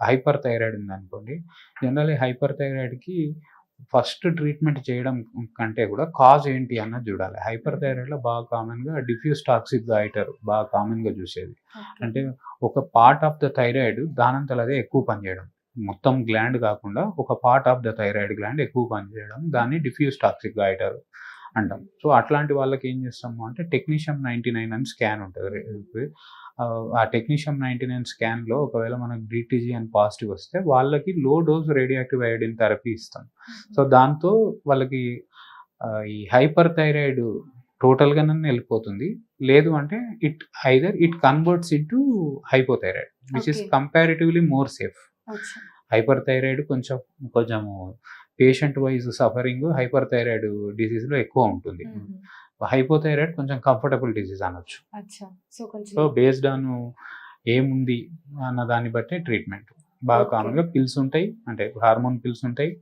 Hyper thyroid ఉందనుకోండి. Generally hyper థైరాయిడ్‌కి first treatment చేయడం కంటే కూడా కాజ్ ఏంటి అన్నది చూడాలి. హైపర్ హుహు. థైరాయిడ్‌లో బాగా కామన్‌గా డిఫ్యూజ్ టాక్సిక్ గైటర్ బాగా కామన్‌గా చూసేది. ఓకే. అంటే ఒక పార్ట్ ఆఫ్ ద థైరాయిడ్ దానంతట అదే ఎక్కువ పనిచేయడం. మొత్తం గ్లాండ్ కాకుండా ఒక part of the thyroid gland ఎక్కువ పనిచేయడం. దాన్ని డిఫ్యూజ్ టాక్సిక్ గైటర్ అంటాం. సో, అట్లాంటి వాళ్ళకి ఏం చేస్తాము అంటే టెక్నీషియం 99 అని స్కాన్ ఉంటది. ఆ టెక్నీషియం 99 స్కాన్‌లో ఒకవేళ మనకు డీటీజీ అని పాజిటివ్ వస్తే వాళ్ళకి low dose radio active iodine therapy ఇస్తాం. సో, హుహు. దాంతో వాళ్ళకి ఈ హైపర్ థైరాయిడ్ టోటల్‌గానన్నా ఎళ్ళిపోతుంది. లేదు అంటే it converts into hypothyroid which is okay. Comparatively more safe. అచ్చా! హైపర్ థైరాయిడ్ కొంచెము patient wise suffering hyper thyroid డిసీజ్‌లో ఎక్కువ ఉంటుంది. హుహు. హైపోథైరాయిడ్ కొంచెం కంఫర్టబుల్ డిసీజ్ అనొచ్చు. అచ్చా! సో, కొంచెం సో, బేస్డ్ ఆన్ ఏముంది అన్న దాన్ని బట్టే ట్రీట్మెంట్. బాగా ఓకే. కామన్‌గా పిల్స్ ఉంటాయి. అంటే హార్మోన్ పిల్స్ ఉంటాయి.